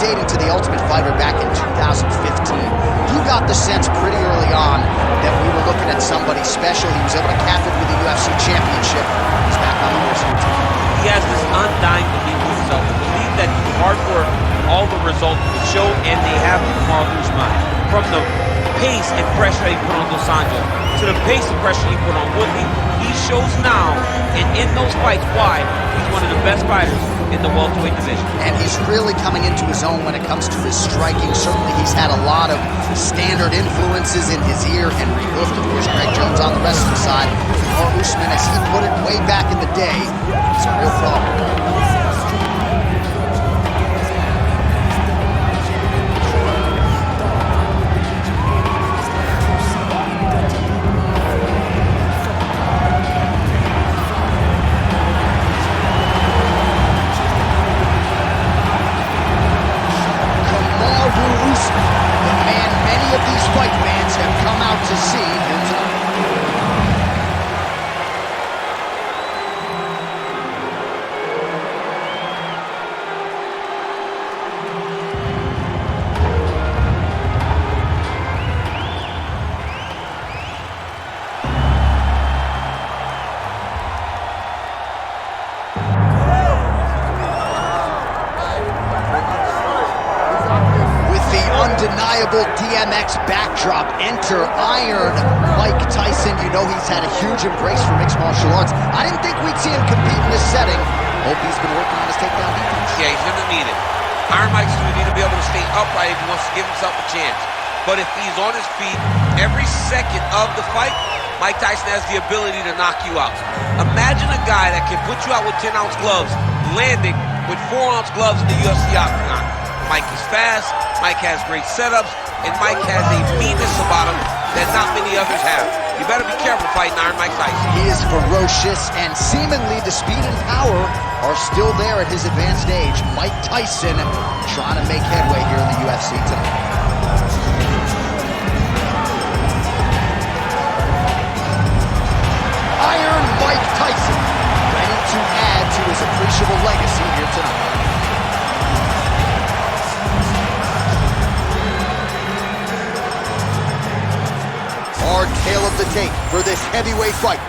dating to the Ultimate Fighter back in 2015. You got the sense pretty early on that we were looking at somebody special. He was able to cap it with the UFC championship. He's back on the horse here tonight. He has this undying belief in himself, a belief that hard work, all the results will show, and they have Kamaru Usman. From the pace and pressure he put on Dos Anjos to the pace and pressure he put on Woodley, he shows now, and in those fights, why he's one of the best fighters in the welterweight division. And he's really coming into his own when it comes to his striking. Certainly he's had a lot of standard influences in his ear. Henry Hooft, of course, Greg Jones on the wrestling side. Kamaru Usman, as he put it way back in the day, it's a real problem. Undeniable DMX backdrop. Enter Iron Mike Tyson. You know he's had a huge embrace for mixed martial arts. I didn't think we'd see him compete in this setting. Hope he's been working on his takedown defense. Yeah, he's going to need it. Iron Mike's going to need to be able to stay upright if he wants to give himself a chance. But if he's on his feet every second of the fight, Mike Tyson has the ability to knock you out. Imagine a guy that can put you out with 10-ounce gloves, landing with 4-ounce gloves in the UFC octagon. Mike is fast, Mike has great setups, and Mike has a meanness about him that not many others have. You better be careful fighting Iron Mike Tyson. He is ferocious, and seemingly the speed and power are still there at his advanced age. Mike Tyson trying to make headway here in the UFC tonight. Iron Mike Tyson, ready to add to his appreciable legacy here tonight. Hard tale of the tape for this heavyweight fight.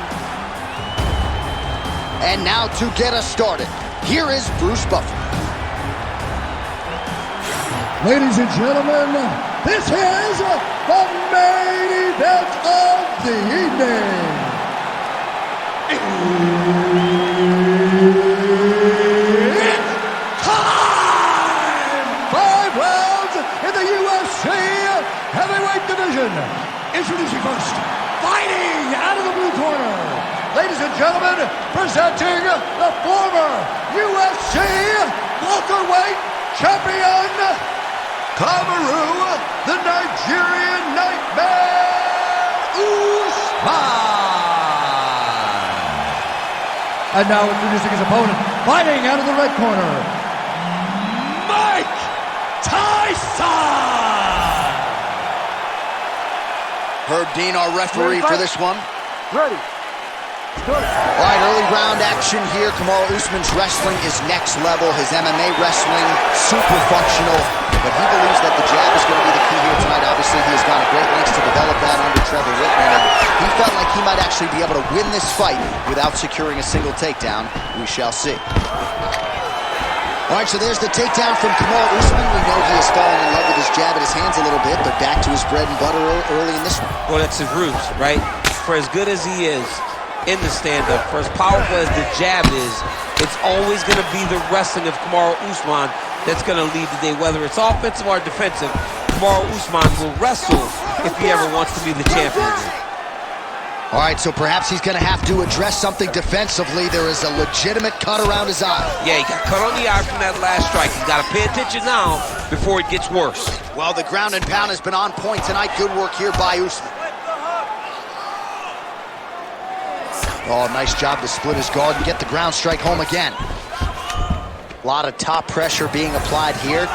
And now to get us started, here is Bruce Buffer. Ladies and gentlemen, this is the main event of the evening. It's time! 5 rounds in the UFC heavyweight division. Introducing first, fighting out of the blue corner, ladies and gentlemen, presenting the former UFC welterweight champion, Kamaru, the Nigerian Nightmare Usman. And now introducing his opponent, fighting out of the red corner, Mike Tyson. Herb Dean, our referee for this one. Ready. All right, early round action here. Kamaru Usman's wrestling is next level. His MMA wrestling, super functional. But he believes that the jab is going to be the key here tonight. Obviously, he has gone to great lengths to develop that under Trevor Whitman. And he felt like he might actually be able to win this fight without securing a single takedown. We shall see. All right, so there's the takedown from Kamaru Usman. We know he has fallen in love with his jab at his hands a little bit, but back to his bread and butter early in this one. Well, that's his roots, right? For as good as he is in the stand-up, for as powerful as the jab is, it's always going to be the wrestling of Kamaru Usman that's going to lead the day. Whether it's offensive or defensive, Kamaru Usman will wrestle if he ever wants to be the champion. All right, so perhaps he's going to have to address something defensively. There is a legitimate cut around his eye. Yeah, he got cut on the eye from that last strike. He's got to pay attention now before it gets worse. Well, the ground and pound has been on point tonight. Good work here by Usman. Oh, nice job to split his guard and get the ground strike home again. A lot of top pressure being applied here.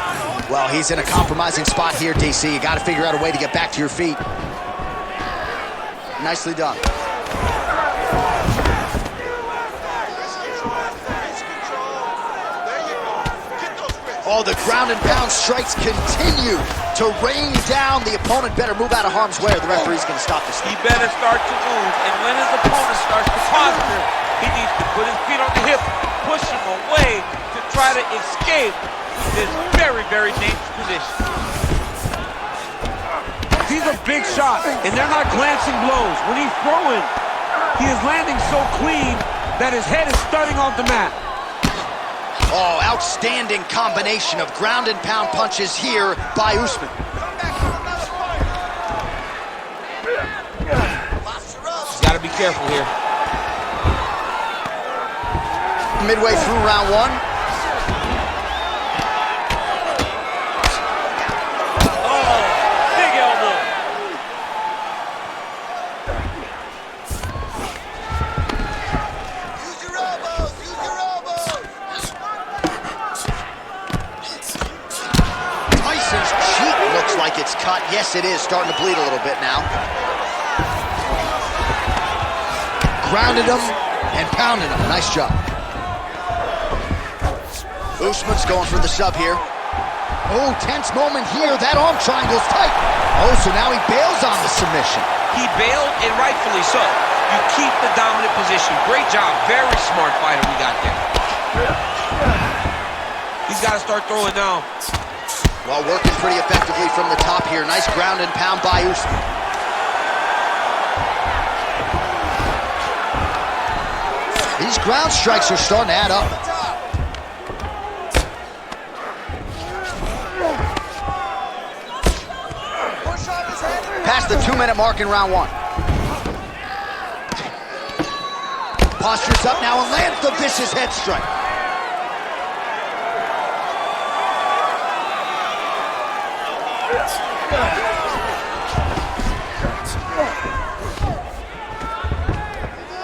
Well, he's in a compromising spot here, DC. You got to figure out a way to get back to your feet. Nicely done. Oh, the ground and pound strikes continue to rain down. The opponent better move out of harm's way or the referee's going to stop this thing. He better start to move, and when his opponent starts to posture, he needs to put his feet on the hip, push him away to try to escape this very, very dangerous position. These are big shots, and they're not glancing blows. When he's throwing, he is landing so clean that his head is studding off the mat. Oh, outstanding combination of ground and pound punches here by Usman. He's got to be careful here. Midway through round one. Oh, big elbow. Use your elbows, use your elbows. Tyson's cheek looks like it's cut. Yes, it is starting to bleed a little bit now. Grounded him and pounded him. Nice job. Usman's going for the sub here. Oh, tense moment here. That arm triangle's tight. Oh, so now he bails on the submission. He bailed, and rightfully so. You keep the dominant position. Great job. Very smart fighter we got there. He's got to start throwing now. Well, working pretty effectively from the top here. Nice ground and pound by Usman. These ground strikes are starting to add up. Past the 2-minute mark in round one. Postures up now and lands the vicious head strike.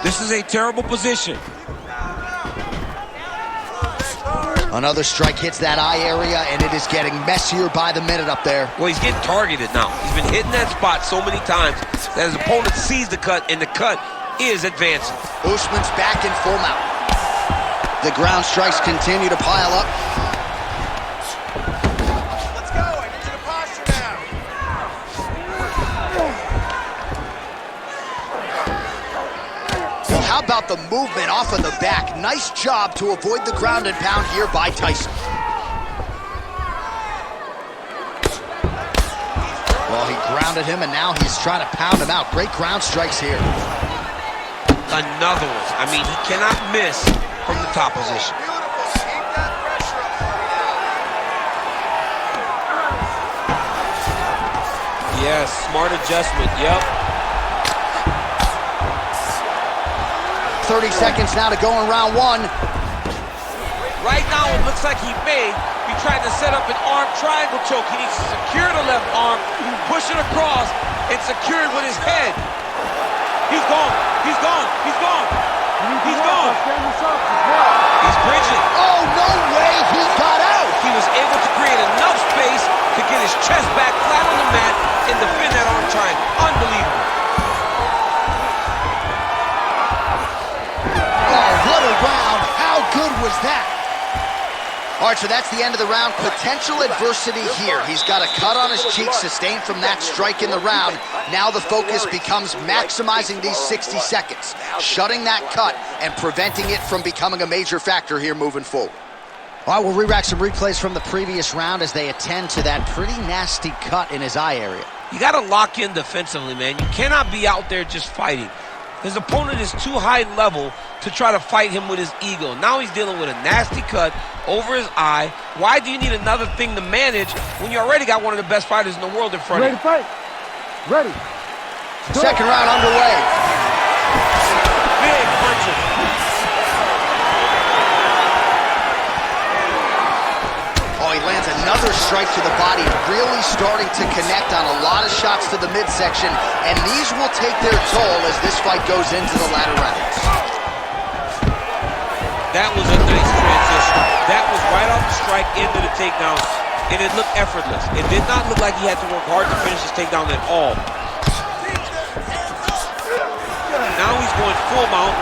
This is a terrible position. Another strike hits that eye area, and it is getting messier by the minute up there. Well, he's getting targeted now. He's been hitting that spot so many times that his opponent sees the cut, and the cut is advancing. Usman's back in full mount. The ground strikes continue to pile up. Let's go. I need you to posture now. Well, how about the movement off of the back? Nice job to avoid the ground and pound here by Tyson. Well, he grounded him, and now he's trying to pound him out. Great ground strikes here. Another one. I mean, he cannot miss from the top position. Yes, smart adjustment. Yep. 30 seconds now to go in round one. Right now, it looks like he may be trying to set up an arm triangle choke. He needs to secure the left arm, push it across, and secure it with his head. He's gone. He's gone. He's gone. He's gone. He's bridging. Oh, no way. He got out. He was able to create enough space to get his chest back flat on the mat and defend that arm triangle. Unbelievable. Oh, what a round. How good was that? All right, so that's the end of the round. Potential adversity here. He's got a cut on his cheek sustained from that strike in the round. Now the focus becomes maximizing these 60 seconds, shutting that cut and preventing it from becoming a major factor here moving forward. All right, we'll re-rack some replays from the previous round as they attend to that pretty nasty cut in his eye area. You got to lock in defensively, man. You cannot be out there just fighting. His opponent is too high level to try to fight him with his ego. Now he's dealing with a nasty cut over his eye. Why do you need another thing to manage when you already got one of the best fighters in the world in front of you? Ready to fight? Ready. Second round underway. Big punches. Oh, he lands another strike to the body, really starting to connect on a lot of shots to the midsection, and these will take their toll as this fight goes into the latter rounds. That was a nice transition. That was right off the strike into the takedown, and it looked effortless. It did not look like he had to work hard to finish his takedown at all. Now he's going full mount.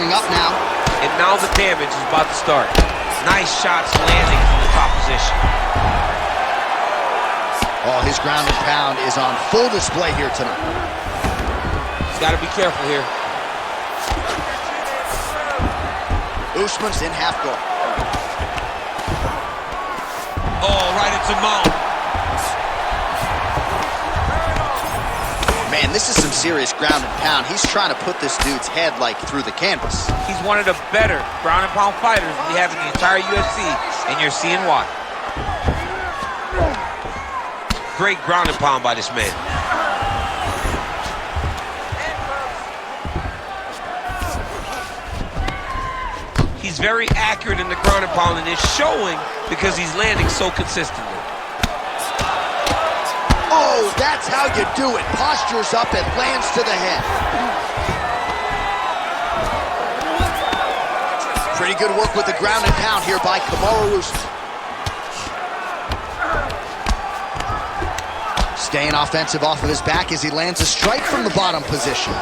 gearing up now. And now the damage is about to start. Nice shots landing from the top position. Oh, his ground and pound is on full display here tonight. He's got to be careful here. Usman's in half guard. Oh, right into mount. Man, this is some serious ground and pound. He's trying to put this dude's head like through the canvas. He's one of the better ground and pound fighters we have in the entire UFC, and you're seeing why. Great ground and pound by this man. He's very accurate in the ground and pound, and it's showing because he's landing so consistently. Oh, that's how you do it. Postures up and lands to the head. Pretty good work with the ground and pound here by Kamaru Usman. Staying offensive off of his back as he lands a strike from the bottom position.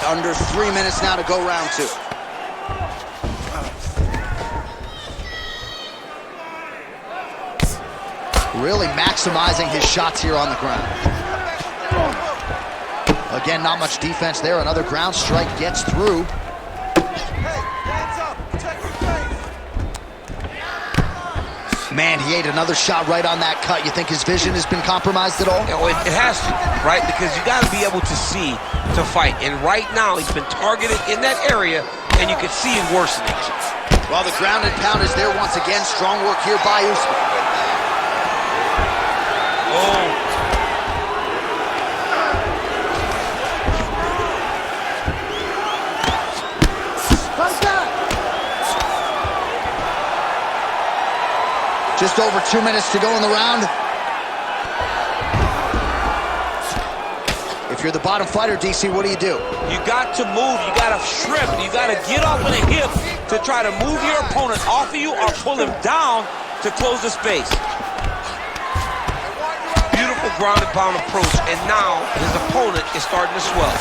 Under 3 minutes now to go round two. Really maximizing his shots here on the ground. Again, not much defense there. Another ground strike gets through. Man, he ate another shot right on that cut. You think his vision has been compromised at all? It has to, right? Because you got to be able to see to fight. And right now, he's been targeted in that area, and you can see it worsening. Well, the ground and pound is there once again. Strong work here by Usman. Oh. Just over 2 minutes to go in the round. If you're the bottom fighter, DC, what do? You got to move. You got to shrimp. You got to get off of the hip to try to move your opponent off of you or pull him down to close the space. Beautiful ground and pound approach, and now his opponent is starting to swell.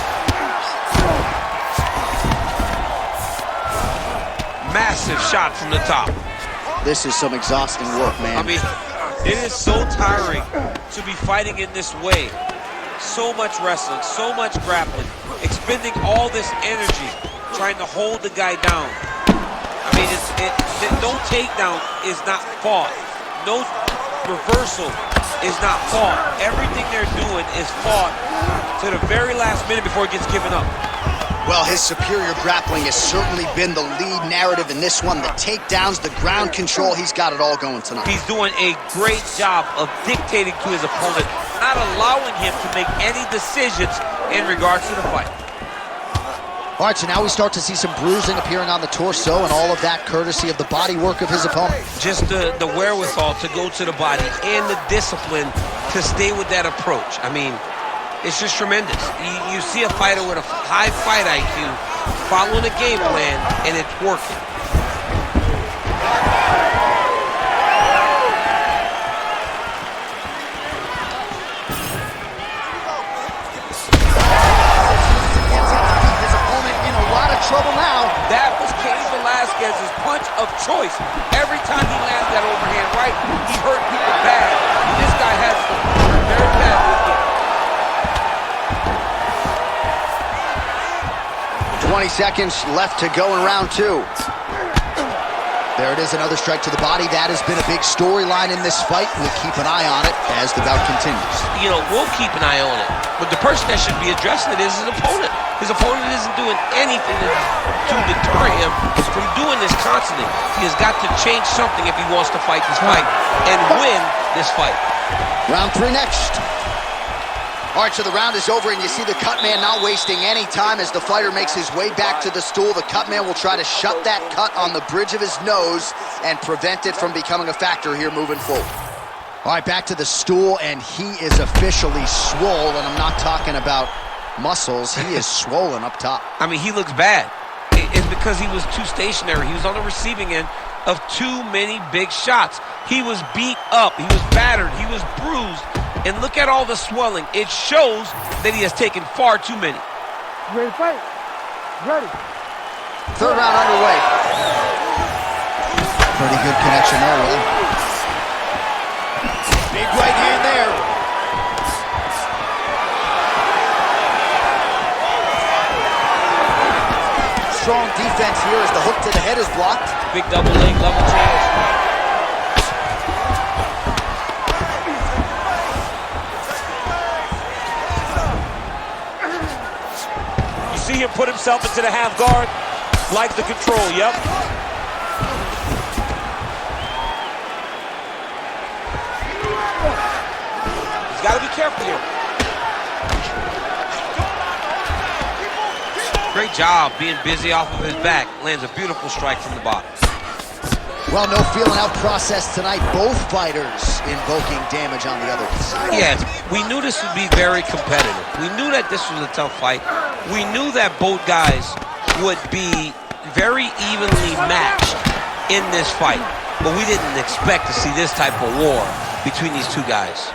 Massive shot from the top. This is some exhausting work, man. I mean, it is so tiring to be fighting in this way. So much wrestling, so much grappling, expending all this energy trying to hold the guy down. I mean, no takedown is not fought. No reversal is not fought. Everything they're doing is fought to the very last minute before it gets given up. Well, his superior grappling has certainly been the lead narrative in this one. The takedowns, the ground control, he's got it all going tonight. He's doing a great job of dictating to his opponent, not allowing him to make any decisions in regards to the fight. All right, so now we start to see some bruising appearing on the torso, and all of that courtesy of the body work of his opponent. Just the wherewithal to go to the body and the discipline to stay with that approach. I mean, it's just tremendous. You see a fighter with a high fight IQ following a game plan, and it's working. His opponent in a lot of trouble now. That was Cain Velasquez's punch of choice. Every time he lands that overhand right, he hurt people bad. This guy has to hurt very bad with it. 20 seconds left to go in round two. There it is, another strike to the body. That has been a big storyline in this fight. We'll keep an eye on it as the bout continues. You know, we'll keep an eye on it. But the person that should be addressing it is his opponent. His opponent isn't doing anything to deter him from doing this constantly. He has got to change something if he wants to fight this fight and win this fight. Round three next. All right, so the round is over, and you see the cut man not wasting any time as the fighter makes his way back to the stool. The cut man will try to shut that cut on the bridge of his nose and prevent it from becoming a factor here moving forward. All right, back to the stool, and he is officially swole, and I'm not talking about muscles. He is swollen up top. I mean, he looks bad. It's because he was too stationary. He was on the receiving end of too many big shots. He was beat up, he was battered, he was bruised, and look at all the swelling. It shows that he has taken far too many. Ready to fight? Ready. Third round underway. Pretty good connection there, Will. Big right hand there. Strong defense here as the hook to the head is blocked. Big double leg level change. You see him put himself into the half guard, like the control, yep. He's got to be careful here. Great job being busy off of his back. Lands a beautiful strike from the bottom. Well, no feeling out process tonight. Both fighters invoking damage on the other side. Yeah, we knew this would be very competitive. We knew that this was a tough fight. We knew that both guys would be very evenly matched in this fight. But we didn't expect to see this type of war between these two guys.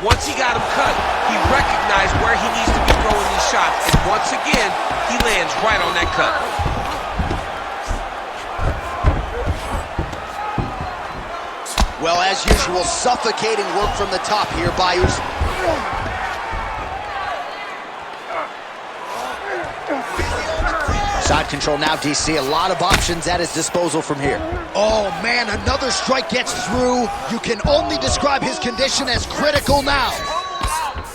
Once he got him cut, he recognized where he needs to be throwing these shots. And once again, he lands right on that cut. Well, as usual, suffocating work from the top here by Usman. Side control now, DC. A lot of options at his disposal from here. Oh, man, another strike gets through. You can only describe his condition as critical now.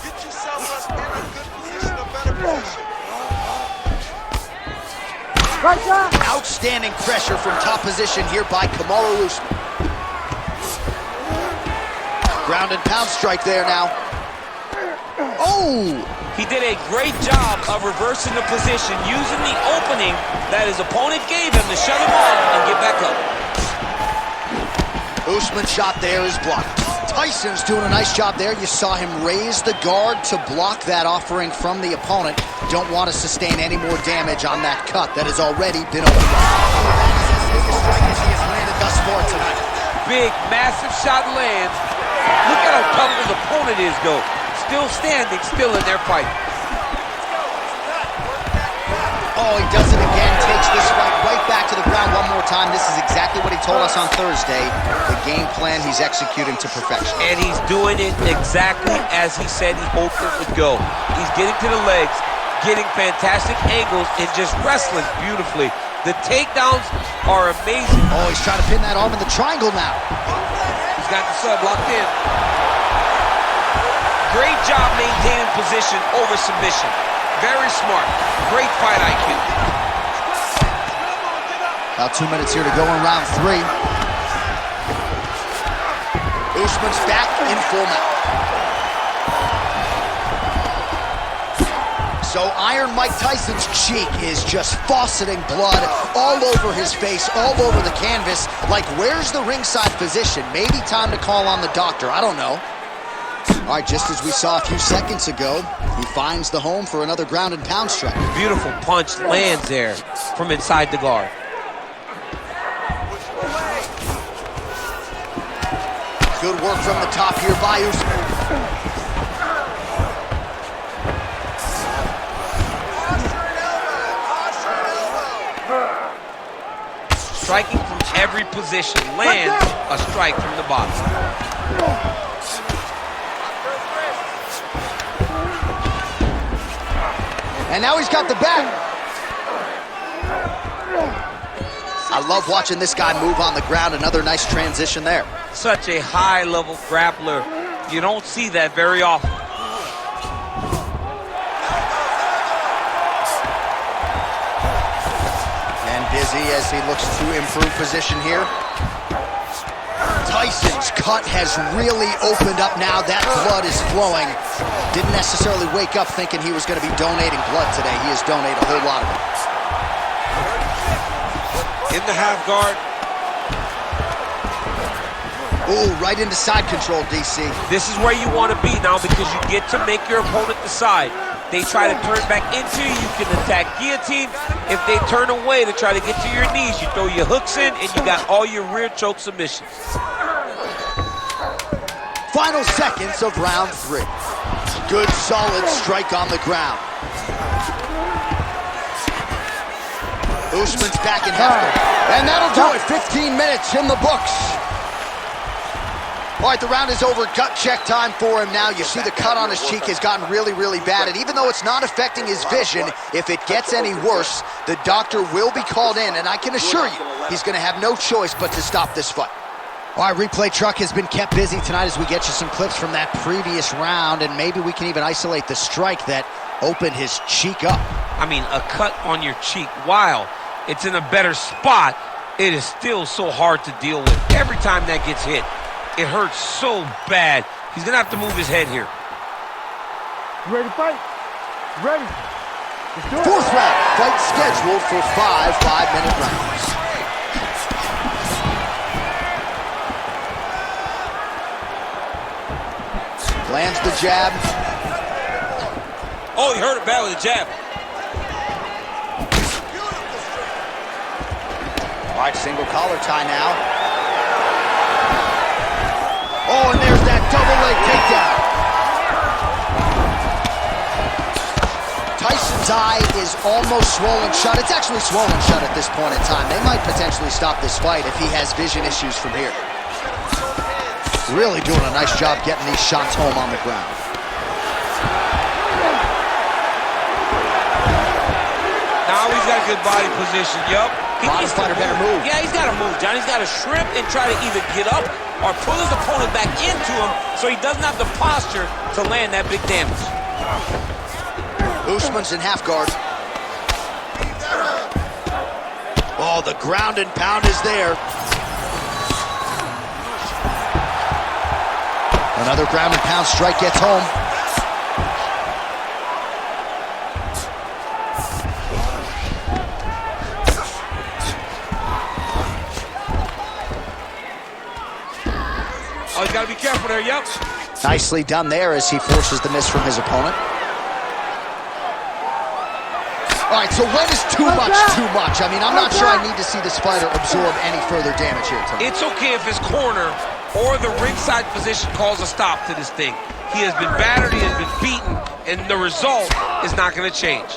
Get yourself in a good position, a better position. Right down. Outstanding pressure from top position here by Kamaru Usman. Ground and pound strike there now. Oh! He did a great job of reversing the position, using the opening that his opponent gave him to shut him off and get back up. Usman's shot there is blocked. Tyson's doing a nice job there. You saw him raise the guard to block that offering from the opponent. Don't want to sustain any more damage on that cut that has already been opened up. That is as strike as he has landed thus far tonight. Big, massive shot lands. Look at how tough his opponent is, though. Still standing, still in their fight. Oh, he does it again. Takes this fight right back to the ground one more time. This is exactly what he told us on Thursday. The game plan he's executing to perfection. And he's doing it exactly as he said he hoped it would go. He's getting to the legs, getting fantastic angles, and just wrestling beautifully. The takedowns are amazing. Oh, he's trying to pin that arm in the triangle now. He's got the sub locked in. Great job maintaining position over submission. Very smart. Great fight IQ. About 2 minutes here to go in round 3. Usman's back in full mount. So Iron Mike Tyson's cheek is just fauceting blood all over his face, all over the canvas. Like, where's the ringside physician? Maybe time to call on the doctor. I don't know. All right, just as we saw a few seconds ago, he finds the home for another ground and pound strike. Beautiful punch lands there from inside the guard. Good work from the top here by Usman. Striking from every position, lands a strike from the bottom. And now he's got the back. I love watching this guy move on the ground. Another nice transition there. Such a high-level grappler. You don't see that very often. And busy as he looks to improve position here. Tyson's cut has really opened up now. That blood is flowing. Didn't necessarily wake up thinking he was going to be donating blood today. He has donated a whole lot of it. In the half guard. Ooh, right into side control, DC. This is where you want to be now because you get to make your opponent decide. they try to turn back into you, you can attack guillotine. If they turn away to try to get to your knees, you throw your hooks in, and you got all your rear choke submissions. Final seconds of round 3. Good, solid strike on the ground. Usman's back in half. And that'll do it. 15 minutes in the books. All right, the round is over. Gut check time for him now. You see the cut on his cheek has gotten really, really bad. And even though it's not affecting his vision, if it gets any worse, the doctor will be called in. And I can assure you, he's going to have no choice but to stop this fight. All right, replay truck has been kept busy tonight as we get you some clips from that previous round. And maybe we can even isolate the strike that opened his cheek up. I mean, a cut on your cheek, while it's in a better spot, it is still so hard to deal with. Every time that gets hit, it hurts so bad. He's gonna have to move his head here. You ready to fight? Ready. Let's do it. 4th round, fight scheduled for 5 5-minute rounds. Lands the jab. Oh, he hurt it bad with the jab. All right, single collar tie now. Oh, and there's that double leg takedown. Tyson's eye is almost swollen shut. It's actually swollen shut at this point in time. They might potentially stop this fight if he has vision issues from here. Really doing a nice job getting these shots home on the ground. Now he's got a good body position, yup. Bottom fighter better move. Yeah, he's got to move, John. He's got to shrimp and try to either get up or pull his opponent back into him so he doesn't have the posture to land that big damage. Usman's in half guard. Oh, the ground and pound is there. Another ground and pound strike gets home. Oh, you got to be careful there, yep. Nicely done there as he forces the miss from his opponent. All right, so when is too much too much? I mean, I'm not sure I need to see this fighter absorb any further damage here tonight. It's okay if his corner or the ringside position calls a stop to this thing. He has been battered, he has been beaten, and the result is not going to change.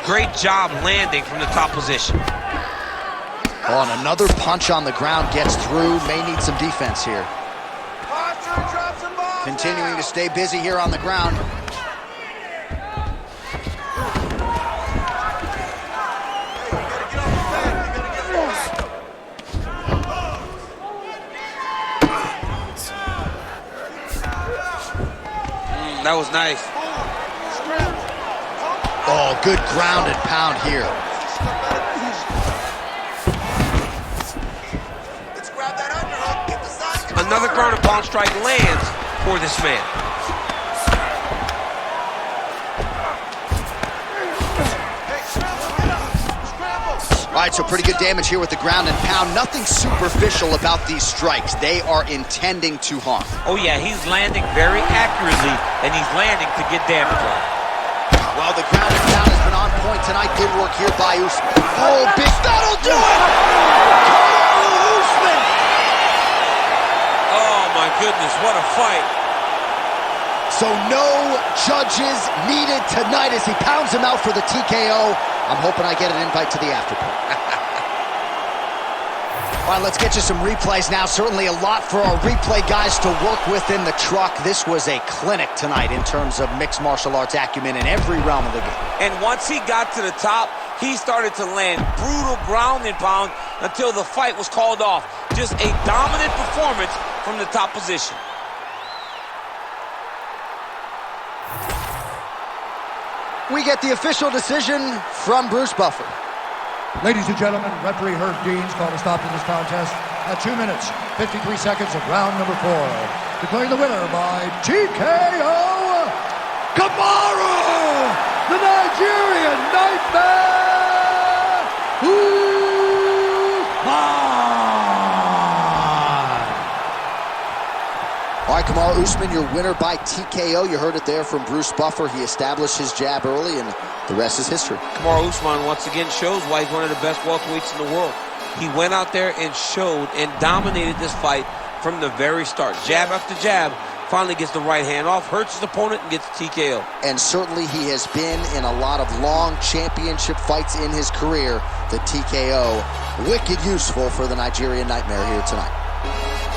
Great job landing from the top position. Oh, and another punch on the ground gets through. May need some defense here. Continuing to stay busy here on the ground. That was nice. Oh, good ground and pound here. Another ground and pound strike lands for this man. All right, so pretty good damage here with the ground and pound. Nothing superficial about these strikes. They are intending to harm. Oh yeah, he's landing very accurately, and he's landing to get damage on. Well, the ground and pound has been on point tonight. Good work here by Usman. Oh, big, that'll do it! Kamaru Usman! Oh my goodness, what a fight. So no judges needed tonight as he pounds him out for the TKO. I'm hoping I get an invite to the after party. All right, let's get you some replays now. Certainly a lot for our replay guys to work with in the truck. This was a clinic tonight in terms of mixed martial arts acumen in every realm of the game. And once he got to the top, he started to land brutal ground and pound until the fight was called off. Just a dominant performance from the top position. We get the official decision from Bruce Buffer. Ladies and gentlemen, referee Herb Deans called a stop to this contest at 2 minutes, 53 seconds of round number 4. Declaring the winner by TKO, Kamaru, the Nigerian Nightmare Usman. right, Kamaru Usman, your winner by TKO. You heard it there from Bruce Buffer. He established his jab early, and the rest is history. Kamaru Usman once again shows why he's one of the best welterweights in the world. He went out there and showed and dominated this fight from the very start. Jab after jab, finally gets the right hand off, hurts his opponent, and gets TKO. And certainly he has been in a lot of long championship fights in his career. The TKO, wicked useful for the Nigerian Nightmare here tonight.